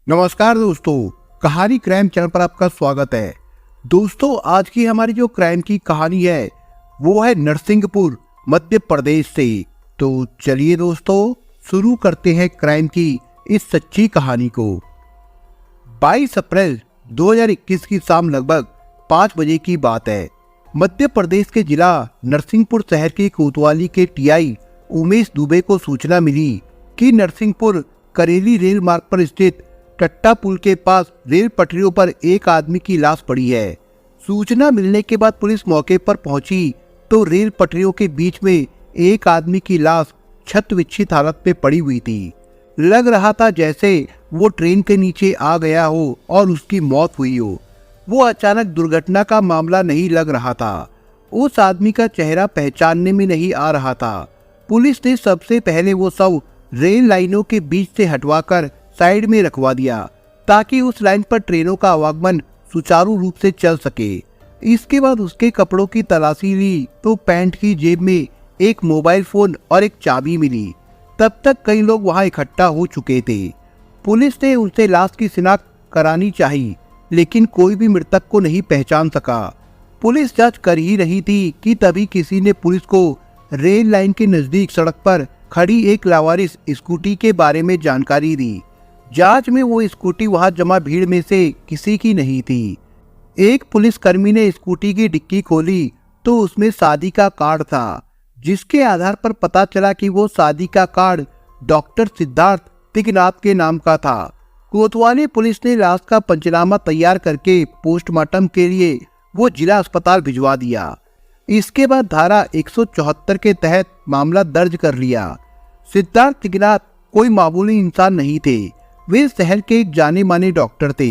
नमस्कार दोस्तों, कहानी क्राइम चैनल पर आपका स्वागत है। दोस्तों, आज की हमारी जो क्राइम की कहानी है वो है नरसिंहपुर मध्य प्रदेश से। तो चलिए दोस्तों, शुरू करते हैं क्राइम की इस सच्ची कहानी को। 22 अप्रैल 2021 की शाम लगभग 5 बजे की बात है। मध्य प्रदेश के जिला नरसिंहपुर शहर के कोतवाली के टीआई उमेश दुबे को सूचना मिली कि नरसिंहपुर करेली रेल मार्ग पर स्थित टट्टा पुल के पास रेल पटरियों पर एक आदमी की लाश पड़ी है। सूचना मिलने के बाद पुलिस मौके पर पहुंची तो रेल पटरियों के बीच में एक आदमी की लाश छत विच्छित हालत में पड़ी हुई थी। लग रहा था जैसे वो ट्रेन के नीचे आ गया हो और उसकी मौत हुई हो। वो अचानक दुर्घटना का मामला नहीं लग रहा था। उस आदमी का चेहरा पहचानने में नहीं आ रहा था। पुलिस ने सबसे पहले वो शव रेल लाइनों के बीच से हटवाकर साइड में रखवा दिया ताकि उस लाइन पर ट्रेनों का आवागमन सुचारू रूप से चल सके। इसके बाद उसके कपड़ों की तलाशी ली तो पैंट की जेब में एक मोबाइल फोन और एक चाबी मिली। तब तक कई लोग वहां इकट्ठा हो चुके थे। पुलिस ने उनसे लाश की शिनाख्त करानी चाहिए, लेकिन कोई भी मृतक को नहीं पहचान सका। पुलिस जांच कर ही रही थी कि तभी किसी ने पुलिस को रेल लाइन के नजदीक सड़क पर खड़ी एक लावारिस स्कूटी के बारे में जानकारी दी। जांच में वो स्कूटी वहां जमा भीड़ में से किसी की नहीं थी। एक पुलिसकर्मी ने स्कूटी की डिक्की खोली तो उसमें शादी का कार्ड था, जिसके आधार पर पता चला कि वो शादी का कार्ड डॉक्टर सिद्धार्थ तिगनाथ के नाम का था। कोतवाली पुलिस ने लाश का पंचनामा तैयार करके पोस्टमार्टम के लिए वो जिला अस्पताल भिजवा दिया। इसके बाद धारा 174 के तहत मामला दर्ज कर लिया। सिद्धार्थ तिगनाथ कोई मामूली इंसान नहीं थे, वे शहर के एक जाने माने डॉक्टर थे।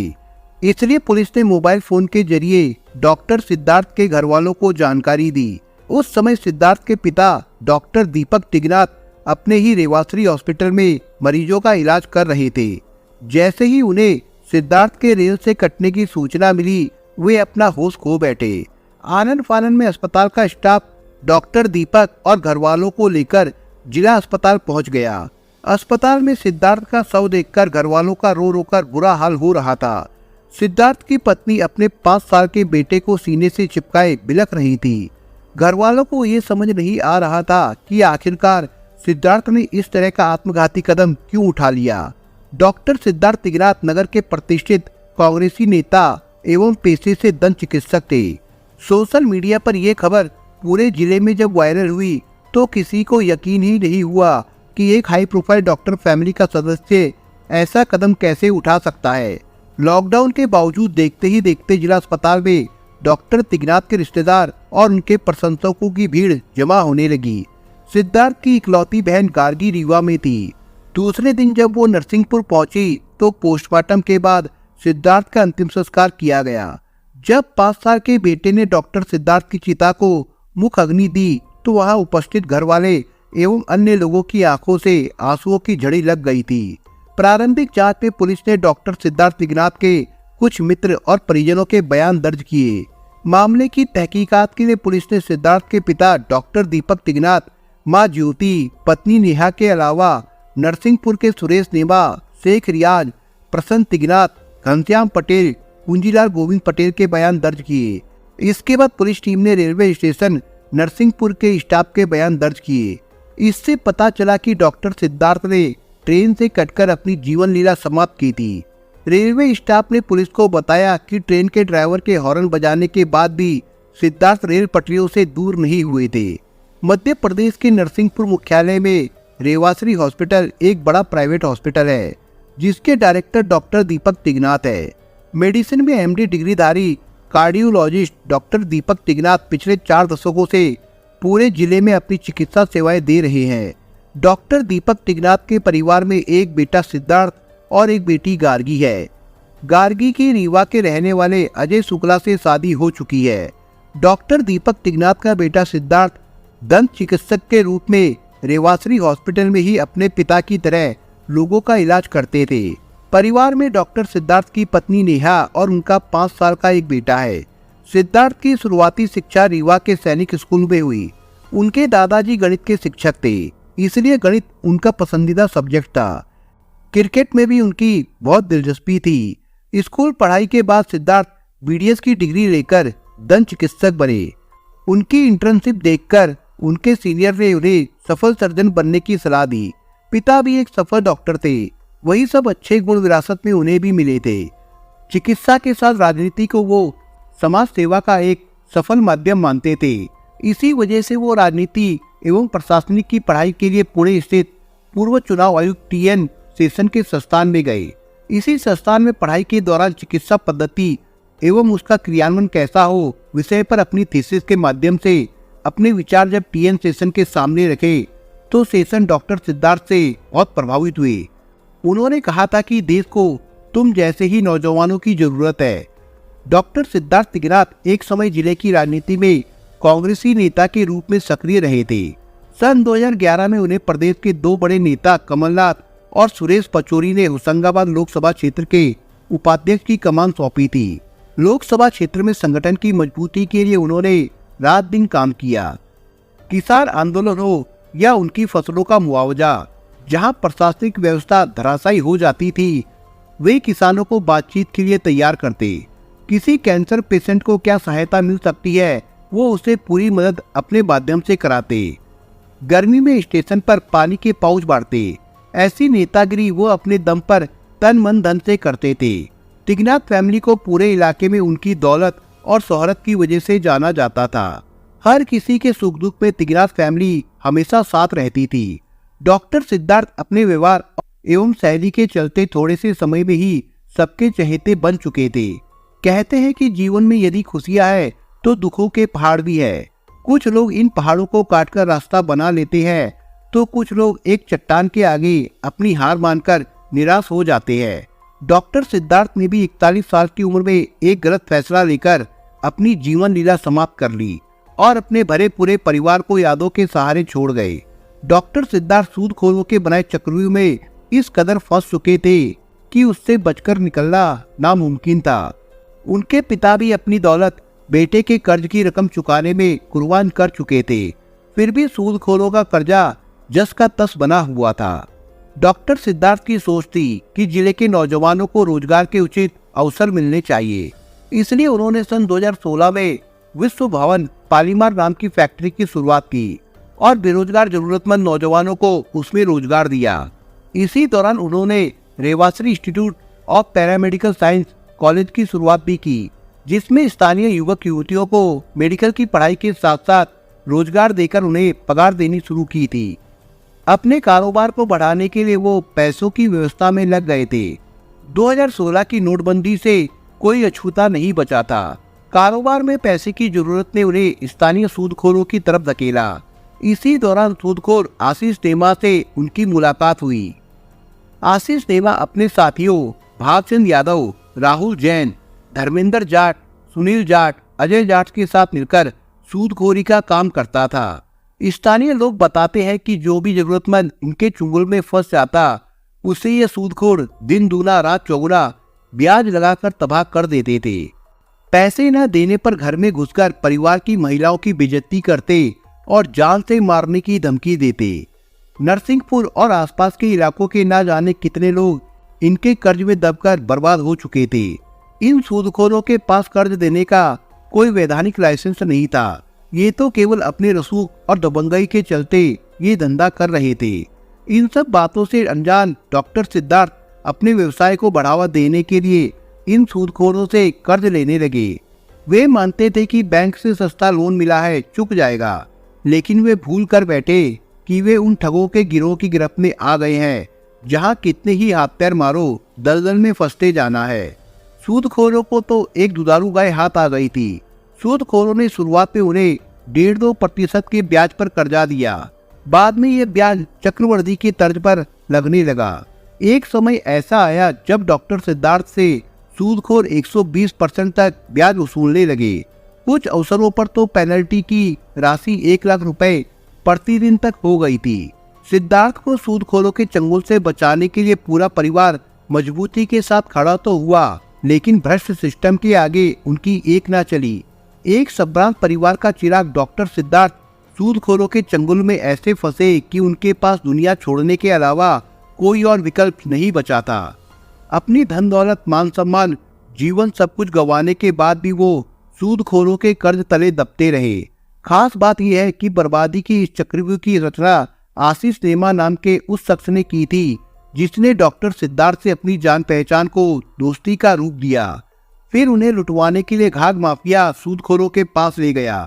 इसलिए पुलिस ने मोबाइल फोन के जरिए डॉक्टर सिद्धार्थ के घर वालों को जानकारी दी। उस समय सिद्धार्थ के पिता डॉक्टर दीपक तिगनाथ अपने ही रेवाश्री हॉस्पिटल में मरीजों का इलाज कर रहे थे। जैसे ही उन्हें सिद्धार्थ के रेल से कटने की सूचना मिली, वे अपना होश खो बैठे। आनन फानन में अस्पताल का स्टाफ डॉक्टर दीपक और घर वालों को लेकर जिला अस्पताल पहुंच गया। अस्पताल में सिद्धार्थ का शव देखकर घर वालों का रो रो कर बुरा हाल हो रहा था। सिद्धार्थ की पत्नी अपने 5 साल के बेटे को सीने से चिपकाए बिलख रही थी। घर वालों को ये समझ नहीं आ रहा था कि आखिरकार सिद्धार्थ ने इस तरह का आत्मघाती कदम क्यों उठा लिया। डॉक्टर सिद्धार्थ तिगनाथ नगर के प्रतिष्ठित कांग्रेसी नेता एवं पेशे से दंत चिकित्सक थे। सोशल मीडिया पर यह खबर पूरे जिले में जब वायरल हुई तो किसी को यकीन ही नहीं हुआ कि एक हाई प्रोफाइल डॉक्टर फैमिली का सदस्य ऐसा कदम कैसे उठा सकता है। लॉकडाउन के बावजूद देखते ही देखते जिला अस्पताल में डॉक्टर तिगनाथ के रिश्तेदार और उनके प्रशंसकों की भीड़ जमा होने लगी। सिद्धार्थ की इकलौती बहन गार्गी रीवा में थी। दूसरे दिन जब वो नरसिंहपुर पहुंची तो पोस्टमार्टम के बाद सिद्धार्थ का अंतिम संस्कार किया गया। जब 5 साल के बेटे ने डॉक्टर सिद्धार्थ की चिता को मुख अग्नि दी तो वहां उपस्थित घर वाले एवं अन्य लोगों की आंखों से आंसुओं की झड़ी लग गई थी। प्रारंभिक जांच में पुलिस ने डॉक्टर सिद्धार्थ तिगनाथ के कुछ मित्र और परिजनों के बयान दर्ज किए। मामले की तहकीकात के लिए पुलिस ने सिद्धार्थ के पिता डॉक्टर दीपक तिगनाथ, मां ज्योति, पत्नी नेहा के अलावा नरसिंहपुर के सुरेश नेमा, शेख रियाज, प्रसन्न तिगनाथ, घनश्याम पटेल, कुंजीलाल गोविंद पटेल के बयान दर्ज किए। इसके बाद पुलिस टीम ने रेलवे स्टेशन नरसिंहपुर के स्टाफ के बयान दर्ज किए। इससे पता चला कि डॉक्टर सिद्धार्थ ने ट्रेन से कटकर अपनी जीवन लीला समाप्त की थी। रेलवे स्टाफ ने पुलिस को बताया कि ट्रेन के ड्राइवर के हॉर्न बजाने के बाद भी सिद्धार्थ रेल पटरियों से दूर नहीं हुए थे। मध्य प्रदेश के नरसिंहपुर मुख्यालय में रेवाश्री हॉस्पिटल एक बड़ा प्राइवेट हॉस्पिटल है, जिसके डायरेक्टर डॉक्टर दीपक तिगनाथ है। मेडिसिन में एमडी डिग्रीधारी कार्डियोलॉजिस्ट डॉक्टर दीपक तिगनाथ पिछले 4 दशकों से पूरे जिले में अपनी चिकित्सा सेवाएं दे रहे हैं। डॉक्टर दीपक तिगनाथ के परिवार में एक बेटा सिद्धार्थ और एक बेटी गार्गी है। गार्गी की रीवा के रहने वाले अजय शुक्ला से शादी हो चुकी है। डॉक्टर दीपक तिगनाथ का बेटा सिद्धार्थ दंत चिकित्सक के रूप में रेवाश्री हॉस्पिटल में ही अपने पिता की तरह लोगों का इलाज करते थे। परिवार में डॉक्टर सिद्धार्थ की पत्नी नेहा और उनका 5 साल का एक बेटा है। सिद्धार्थ की शुरुआती शिक्षा रीवा के सैनिक स्कूल में हुई। उनके दादाजी गणित के शिक्षक थे, इसलिए गणित उनका पसंदीदा सब्जेक्ट था। क्रिकेट में भी उनकी बहुत दिलचस्पी थी। स्कूल पढ़ाई के बाद सिद्धार्थ बीडीएस की डिग्री लेकर दंत चिकित्सक बने। उनकी इंटर्नशिप देखकर उनके सीनियर ने उन्हें सफल सर्जन बनने की सलाह दी। पिता भी एक सफल डॉक्टर थे, वही सब अच्छे गुण विरासत में उन्हें भी मिले थे। चिकित्सा के साथ राजनीति को वो समाज सेवा का एक सफल माध्यम मानते थे। इसी वजह से वो राजनीति एवं प्रशासनिक की पढ़ाई के लिए पुणे स्थित पूर्व चुनाव आयुक्त टीएन सेशन के संस्थान में गए। इसी संस्थान में पढ़ाई के दौरान चिकित्सा पद्धति एवं उसका क्रियान्वयन कैसा हो विषय पर अपनी थीसिस के माध्यम से अपने विचार जब टीएन सेशन के सामने रखे तो सेशन डॉक्टर सिद्धार्थ से बहुत प्रभावित हुए। उन्होंने कहा था कि देश को तुम जैसे ही नौजवानों की जरूरत है। डॉक्टर सिद्धार्थ तिगनाथ एक समय जिले की राजनीति में कांग्रेसी नेता के रूप में सक्रिय रहे थे। सन 2011 में उन्हें प्रदेश के दो बड़े नेता कमलनाथ और सुरेश पचौरी ने होशंगाबाद लोकसभा क्षेत्र के उपाध्यक्ष की कमान सौंपी थी। लोकसभा क्षेत्र में संगठन की मजबूती के लिए उन्होंने रात दिन काम किया। किसान आंदोलन हो या उनकी फसलों का मुआवजा, जहां प्रशासनिक व्यवस्था धराशायी हो जाती थी, वे किसानों को बातचीत के लिए तैयार करते। किसी कैंसर पेशेंट को क्या सहायता मिल सकती है, वो उसे पूरी मदद अपने माध्यम से कराते। गर्मी में स्टेशन पर पानी के पाउच बांटते। ऐसी नेतागिरी वो अपने दम पर तन मन धन से करते थे। तिगनाथ फैमिली को पूरे इलाके में उनकी दौलत और शोहरत की वजह से जाना जाता था। हर किसी के सुख दुख में तिगनाथ फैमिली हमेशा साथ रहती थी। डॉक्टर सिद्धार्थ अपने व्यवहार एवं शैली के चलते थोड़े से समय में ही सबके चहेते बन चुके थे। कहते हैं कि जीवन में यदि खुशियां है तो दुखों के पहाड़ भी है। कुछ लोग इन पहाड़ों को काटकर रास्ता बना लेते हैं, तो कुछ लोग एक चट्टान के आगे अपनी हार मानकर निराश हो जाते हैं। डॉक्टर सिद्धार्थ ने भी 41 साल की उम्र में एक गलत फैसला लेकर अपनी जीवन लीला समाप्त कर ली और अपने भरे पूरे परिवार को यादों के सहारे छोड़ गए। डॉक्टर सिद्धार्थ सूदखोरों के बनाए चक्रव्यूह में इस कदर फंस चुके थे कि उससे बचकर निकलना नामुमकिन था। उनके पिता भी अपनी दौलत बेटे के कर्ज की रकम चुकाने में कुर्बान कर चुके थे, फिर भी सूदखोरों का कर्जा जस का तस बना हुआ था। डॉक्टर सिद्धार्थ की सोच थी कि जिले के नौजवानों को रोजगार के उचित अवसर मिलने चाहिए, इसलिए उन्होंने सन 2016 में विश्व भवन पॉलीमर नाम की फैक्ट्री की शुरुआत की और बेरोजगार जरूरतमंद नौजवानों को उसमें रोजगार दिया। इसी दौरान उन्होंने Revashri institute of paramedical science college की शुरुआत भी की, जिसमें स्थानीय युवक युवतियों को मेडिकल की पढ़ाई के साथ साथ रोजगार देकर उन्हें पगार देनी शुरू की थी। अपने कारोबार को बढ़ाने के लिए वो पैसों की व्यवस्था में लग गए थे। 2016 की नोटबंदी से कोई अछूता नहीं बचा था। कारोबार में पैसे की जरूरत ने उन्हें स्थानीय सूदखोरों की तरफ धकेला। इसी दौरान सूदखोर आशीष नेमा से उनकी मुलाकात हुई। आशीष नेमा अपने साथियों भागचंद यादव, राहुल जैन, धर्मेंद्र जाट, सुनील जाट, अजय जाट के साथ मिलकर सूदखोरी का काम करता था। स्थानीय लोग बताते हैं कि जो भी जरूरतमंद इनके चुंगल में फंस जाता, उसे ये सूदखोर दिन दूना रात चौगुना ब्याज लगाकर तबाह कर देते थे। पैसे न देने पर घर में घुसकर परिवार की महिलाओं की बेइज्जती करते और जान से मारने की धमकी देते। नरसिंहपुर और आसपास के इलाकों के ना जाने कितने लोग इनके कर्ज में दबकर बर्बाद हो चुके थे। इन सूदखोरों के पास कर्ज देने का कोई वैधानिक लाइसेंस नहीं था। ये तो केवल अपने रसूख और दबंगई के चलते ये धंधा कर रहे थे। इन सब बातों से अनजान डॉक्टर सिद्धार्थ अपने व्यवसाय को बढ़ावा देने के लिए इन सूदखोरों से कर्ज लेने लगे। वे मानते थे कि बैंक से सस्ता लोन मिला है, चुक जाएगा, लेकिन वे भूल कर बैठे कि वे उन ठगों के गिरोह की गिरफ्त में आ गए हैं, जहां कितने ही हाथ पैर मारो दलदल में फंसते जाना है। सूदखोरों को तो एक दुधारू गाय हाथ आ गई थी। सूदखोरों ने शुरुआत में उन्हें 1.5% के ब्याज पर कर्जा दिया। बाद में यह ब्याज चक्रवृद्धि की तर्ज पर लगने लगा। एक समय ऐसा आया जब डॉक्टर सिद्धार्थ से सूदखोर 120% तक ब्याज वसूलने लगे। कुछ अवसरों पर तो पेनल्टी की राशि 1 लाख रुपए प्रतिदिन तक हो गई थी। सिद्धार्थ को सूदखोरों के चंगुल से बचाने के लिए पूरा परिवार मजबूती के साथ खड़ा तो हुआ, लेकिन भ्रष्ट सिस्टम के आगे उनकी एक ना चली। एक संभ्रांत परिवार का चिराग डॉक्टर सिद्धार्थ सूदखोरों के चंगुल में ऐसे फंसे कि उनके पास दुनिया छोड़ने के अलावा कोई और विकल्प नहीं बचा था। अपनी धन दौलत, मान सम्मान, जीवन सब कुछ गंवाने के बाद भी वो सूदखोरों के कर्ज तले दबते रहे। खास बात यह है कि बर्बादी की इस चक्रव्यूह की रचना आशीष नेमा नाम के उस शख्स ने की थी जिसने डॉक्टर सिद्धार्थ से अपनी जान पहचान को दोस्ती का रूप दिया। फिर उन्हें लुटवाने के लिए घाघ माफिया सूदखोरों के पास ले गया।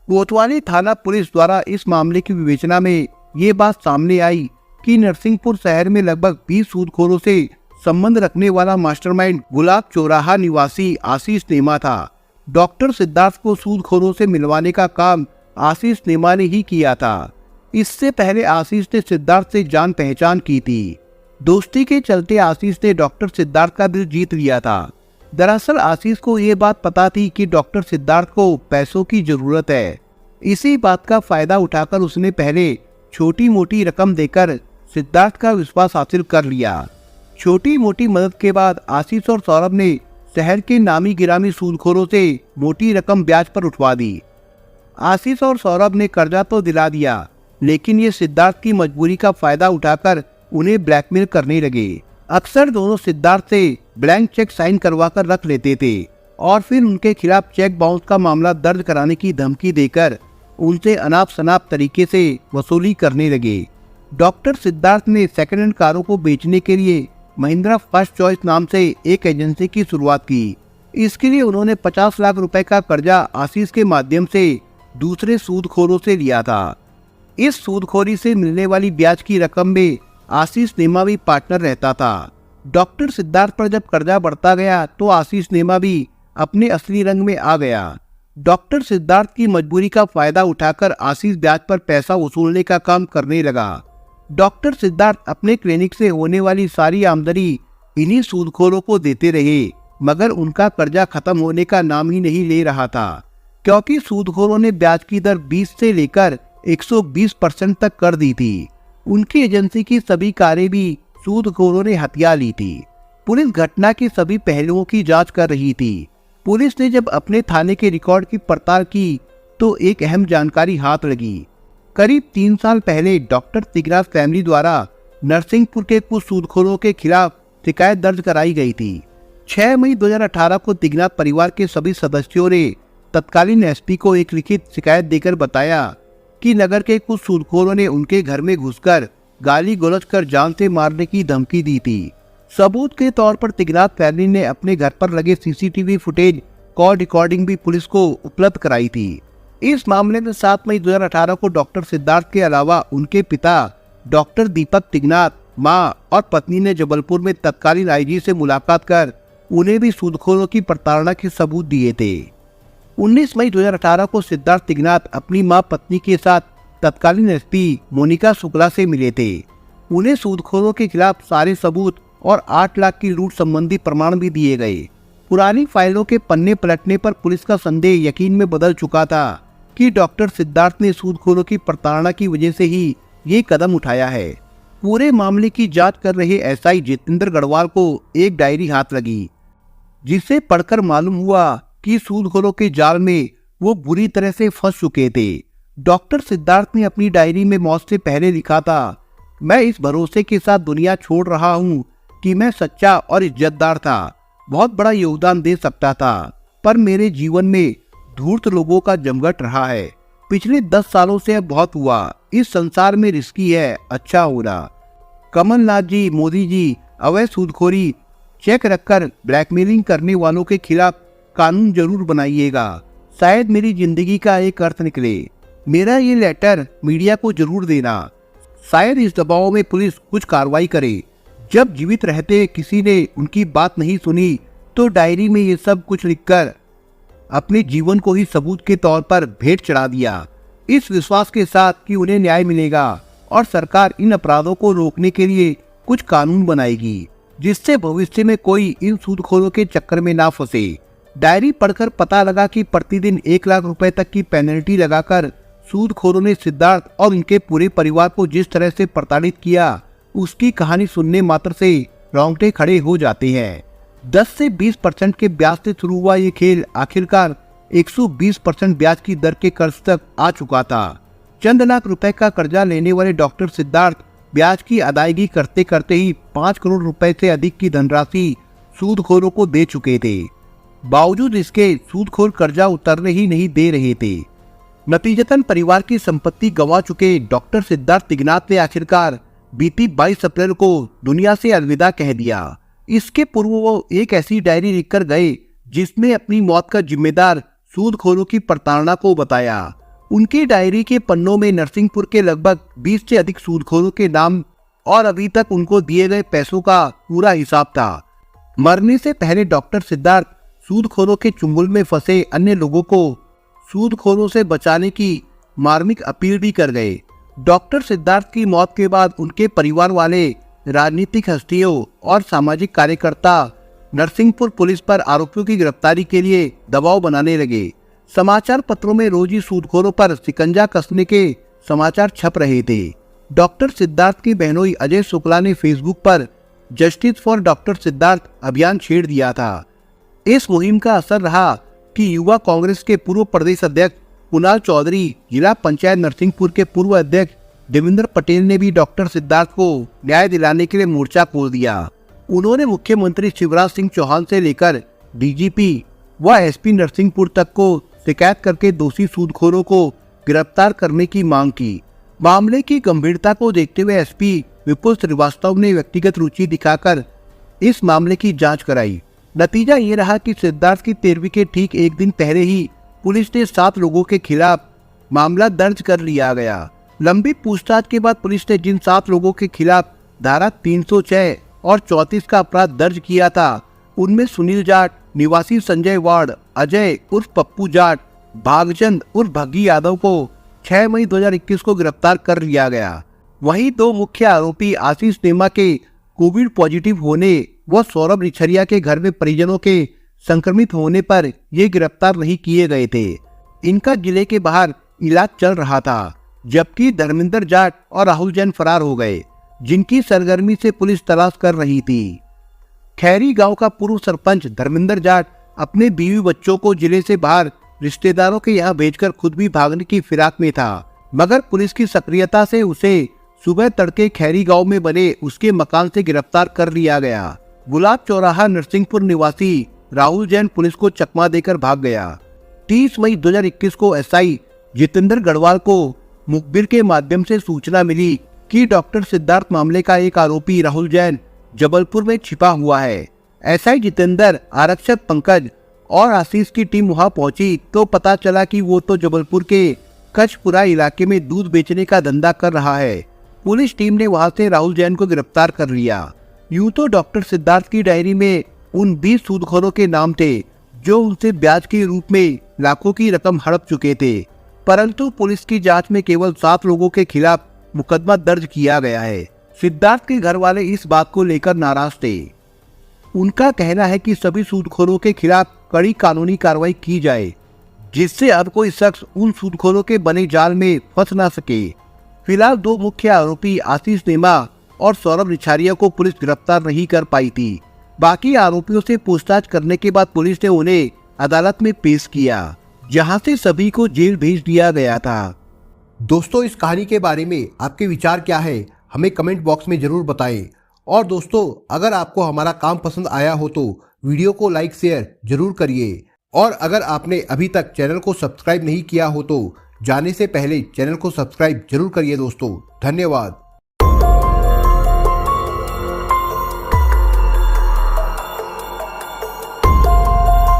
कोतवाली थाना पुलिस द्वारा इस मामले की विवेचना में ये बात सामने आई कि नरसिंहपुर शहर में लगभग 20 सूदखोरों से संबंध रखने वाला मास्टरमाइंड गुलाब चौराहा निवासी आशीष नेमा था। डॉक्टर सिद्धार्थ को सूदखोरों से मिलवाने का काम आशीष नेमा ने ही किया था। इससे पहले आशीष ने सिद्धार्थ से जान पहचान की थी। दोस्ती के चलते आशीष ने डॉक्टर सिद्धार्थ का दिल जीत लिया था। दरअसल आशीष को ये बात पता थी कि डॉक्टर सिद्धार्थ को पैसों की जरूरत है। इसी बात का फायदा उठाकर उसने पहले छोटी मोटी रकम देकर सिद्धार्थ का विश्वास हासिल कर लिया। छोटी मोटी मदद के बाद आशीष और सौरभ ने शहर के नामी गिरामी सूदखोरों से मोटी रकम ब्याज पर उठवा दी। आशीष और सौरभ ने कर्जा तो दिला दिया, लेकिन ये सिद्धार्थ की मजबूरी का फायदा उठाकर उन्हें ब्लैकमेल करने लगे। अक्सर दोनों सिद्धार्थ से ब्लैंक चेक साइन करवा कर रख लेते थे और फिर उनके खिलाफ चेक बाउंस का मामला दर्ज कराने की धमकी देकर उनसे अनाप शनाप तरीके से वसूली करने लगे। डॉक्टर सिद्धार्थ ने सेकंड हैंड कारों को बेचने के लिए महिंद्रा फर्स्ट चॉइस नाम से एक एजेंसी की शुरुआत की। इसके लिए उन्होंने 50 लाख रुपए का कर्जा आशीष के माध्यम से दूसरे सूदखोरों से लिया था। इस सूदखोरी से मिलने वाली ब्याज की रकम में आशीष नेमा भी पार्टनर रहता था। डॉक्टर सिद्धार्थ पर जब कर्जा बढ़ता गया तो आशीष नेमा भी अपने असली रंग में आ गया। डॉक्टर सिद्धार्थ की मजबूरी का फायदा उठाकर आशीष ब्याज पर पैसा वसूलने का काम करने लगा। डॉक्टर सिद्धार्थ अपने क्लिनिक से होने वाली सारी आमदनी इन्हीं सूदखोरों को देते रहे, मगर उनका कर्जा खत्म होने का नाम ही नहीं ले रहा था, क्योंकि सूदखोरों ने ब्याज की दर 20 से लेकर 120% तक कर दी थी। उनकी एजेंसी की सभी कारें भी सूदखोरों ने हथिया ली थी। पुलिस घटना के सभी पहलुओं की जांच कर रही थी। पुलिस ने जब अपने थाने के रिकॉर्ड की पड़ताल की तो एक अहम जानकारी हाथ लगी। करीब 3 साल पहले डॉक्टर तिगराज फैमिली द्वारा नरसिंहपुर के कुछ सूदखोरों के खिलाफ शिकायत दर्ज कराई गई थी। 6 मई 2018 को तिगराज परिवार के सभी सदस्यों ने तत्कालीन एसपी को एक लिखित शिकायत देकर बताया कि नगर के कुछ सूदखोरों ने उनके घर में घुसकर गाली गलौज कर जान से मारने की धमकी दी थी। सबूत के तौर पर तिगराज फैमिली ने अपने घर पर लगे सीसीटीवी फुटेज, कॉल रिकॉर्डिंग भी पुलिस को उपलब्ध कराई थी। इस मामले में 7 मई 2018 को डॉक्टर सिद्धार्थ के अलावा उनके पिता डॉक्टर दीपक टिगनाथ, मां और पत्नी ने जबलपुर में तत्कालीन आईजी से मुलाकात कर उन्हें भी सूदखोरों की प्रताड़ना के सबूत दिए थे। 19 मई 2018 को सिद्धार्थ टिगनाथ अपनी मां पत्नी के साथ तत्कालीन एसपी मोनिका शुक्ला से मिले थे। उन्हें सूदखोरों के खिलाफ सारे सबूत और 8 लाख की लूट संबंधी प्रमाण भी दिए गए। पुरानी फाइलों के पन्ने पलटने पर पुलिस का संदेह यकीन में बदल चुका था कि डॉक्टर सिद्धार्थ ने सूदखोरों की प्रताड़ना की वजह से ही ये कदम उठाया है। पूरे मामले की जांच कर रहे एसआई जितेंद्र गढ़वाल को एक डायरी हाथ लगी, जिसे पढ़कर मालूम हुआ कि सूदखोरों के जाल में वो बुरी तरह से फंस चुके थे। डॉक्टर सिद्धार्थ ने अपनी डायरी में मौत से पहले लिखा था, मैं इस भरोसे के साथ दुनिया छोड़ रहा हूँ कि मैं सच्चा और इज्जतदार था, बहुत बड़ा योगदान दे सकता था, पर मेरे जीवन में धूर्त लोगों का जमघट रहा है। पिछले 10 सालों से अब बहुत हुआ। इस संसार में रिस्की है अच्छा होना। कमलनाथ जी, मोदी जी, अवैध सूदखोरी, चेक रखकर ब्लैकमेलिंग करने वालों के खिलाफ कानून जरूर बनाइएगा, शायद मेरी जिंदगी का एक अर्थ निकले। मेरा ये लेटर मीडिया को जरूर देना, शायद इस दबाव में पुलिस कुछ कार्रवाई करे। जब जीवित रहते किसी ने उनकी बात नहीं सुनी तो डायरी में ये सब कुछ लिखकर अपने जीवन को ही सबूत के तौर पर भेंट चढ़ा दिया, इस विश्वास के साथ कि उन्हें न्याय मिलेगा और सरकार इन अपराधों को रोकने के लिए कुछ कानून बनाएगी, जिससे भविष्य में कोई इन सूदखोरों के चक्कर में ना फंसे। डायरी पढ़कर पता लगा कि प्रतिदिन 1 लाख रुपए तक की पेनल्टी लगाकर सूदखोरों ने सिद्धार्थ और उनके पूरे परिवार को जिस तरह से प्रताड़ित किया, उसकी कहानी सुनने मात्र से रोंगटे खड़े हो जाते हैं। 10 से 20% के ब्याज से शुरू हुआ ये खेल आखिरकार 120% ब्याज की दर के कर्ज तक आ चुका था। चंद लाख रुपए का कर्जा लेने वाले डॉक्टर सिद्धार्थ ब्याज की अदायगी करते करते ही 5 करोड़ रुपए से अधिक की धनराशि सूदखोरों को दे चुके थे। बावजूद इसके सूदखोर कर्जा उतरने ही नहीं दे रहे थे। नतीजतन परिवार की संपत्ति गंवा चुके डॉक्टर सिद्धार्थ तिगनाथ ने आखिरकार बीती 22 अप्रैल को दुनिया से अलविदा कह दिया। इसके पूर्व वो एक ऐसी डायरी लिखकर गए जिसमें अपनी मौत का जिम्मेदार सूदखोरों की प्रताड़ना को बताया। उनकी डायरी के पन्नों में नरसिंहपुर के लगभग 20 से अधिक सूदखोरों के नाम और अभी तक उनको दिए गए पैसों का पूरा हिसाब था। मरने से पहले डॉक्टर सिद्धार्थ सूदखोरों के चुंगल में फंसे अन्य लोगों को सूदखोरों से बचाने की मार्मिक अपील भी कर गए। डॉक्टर सिद्धार्थ की मौत के बाद उनके परिवार वाले, राजनीतिक हस्तियों और सामाजिक कार्यकर्ता नरसिंहपुर पुलिस पर आरोपियों की गिरफ्तारी के लिए दबाव बनाने लगे। समाचार पत्रों में रोज ही सूदखोरों पर शिकंजा कसने के समाचार छप रहे थे। डॉक्टर सिद्धार्थ की बहनोई अजय शुक्ला ने फेसबुक पर जस्टिस फॉर डॉक्टर सिद्धार्थ अभियान छेड़ दिया था। इस मुहिम का असर रहा कि युवा कांग्रेस के पूर्व प्रदेश अध्यक्ष कुणाल चौधरी, जिला पंचायत नरसिंहपुर के पूर्व अध्यक्ष देवेंद्र पटेल ने भी डॉक्टर सिद्धार्थ को न्याय दिलाने के लिए मोर्चा खोल दिया। उन्होंने मुख्यमंत्री शिवराज सिंह चौहान से लेकर डीजीपी व एसपी नरसिंहपुर तक को शिकायत करके दोषी सूदखोरों को गिरफ्तार करने की मांग की। मामले की गंभीरता को देखते हुए एसपी विपुल श्रीवास्तव ने व्यक्तिगत रुचि दिखाकर इस मामले की जांच कराई। नतीजा ये रहा कि सिद्धार्थ की 13वीं के ठीक एक दिन पहले ही पुलिस ने 7 लोगों के खिलाफ मामला दर्ज कर लिया गया। लंबी पूछताछ के बाद पुलिस ने जिन 7 लोगों के खिलाफ धारा 306 और 34 का अपराध दर्ज किया था, उनमें सुनील जाट निवासी संजय वार्ड, अजय उर्फ पप्पू जाट, भागचंद उर्फ भग्गी यादव को 6 मई 2021 को गिरफ्तार कर लिया गया। वहीं 2 मुख्य आरोपी आशीष नेमा के कोविड पॉजिटिव होने व सौरभ रिछरिया के घर में परिजनों के संक्रमित होने पर ये गिरफ्तार नहीं किए गए थे। इनका जिले के बाहर इलाज चल रहा था, जबकि धर्मेंद्र जाट और राहुल जैन फरार हो गए, जिनकी सरगर्मी से पुलिस तलाश कर रही थी। खैरी गांव का पूर्व सरपंच धर्मेंद्र जाट अपने बीवी बच्चों को जिले से बाहर रिश्तेदारों के यहाँ भेजकर खुद भी भागने की फिराक में था, मगर पुलिस की सक्रियता से उसे सुबह तड़के खैरी गांव में बने उसके मकान से गिरफ्तार कर लिया गया। गुलाब चौराहा नरसिंहपुर निवासी राहुल जैन पुलिस को चकमा देकर भाग गया। 30 मई 2021 को एसआई जितेंद्र गढ़वाल को मुखबिर के माध्यम से सूचना मिली कि डॉक्टर सिद्धार्थ मामले का एक आरोपी राहुल जैन जबलपुर में छिपा हुआ है। एसआई जितेंद्र, आरक्षक पंकज और आशीष की टीम वहां पहुंची तो पता चला कि वो तो जबलपुर के कचपुरा इलाके में दूध बेचने का धंधा कर रहा है। पुलिस टीम ने वहां से राहुल जैन को गिरफ्तार कर लिया। यूं तो डॉक्टर सिद्धार्थ की डायरी में उन 20 सूदखोरों के नाम थे जो उनसे ब्याज के रूप में लाखों की रकम हड़प चुके थे, परंतु पुलिस की जांच में केवल 7 लोगों के खिलाफ मुकदमा दर्ज किया गया है। सिद्धार्थ के घर वाले इस बात को लेकर नाराज थे। उनका कहना है कि सभी सूदखोरों के खिलाफ कड़ी कानूनी कार्रवाई की जाए, जिससे अब कोई शख्स उन सूदखोरों के बने जाल में फंस ना सके। फिलहाल 2 मुख्य आरोपी आशीष नेमा और सौरभ रिछरिया को पुलिस गिरफ्तार नहीं कर पाई थी। बाकी आरोपियों से पूछताछ करने के बाद पुलिस ने उन्हें अदालत में पेश किया, जहां से सभी को जेल भेज दिया गया था। दोस्तों, इस कहानी के बारे में आपके विचार क्या है, हमें कमेंट बॉक्स में जरूर बताएं। और दोस्तों, अगर आपको हमारा काम पसंद आया हो तो वीडियो को लाइक शेयर जरूर करिए। और अगर आपने अभी तक चैनल को सब्सक्राइब नहीं किया हो तो जाने से पहले चैनल को सब्सक्राइब जरूर करिए। दोस्तों, धन्यवाद।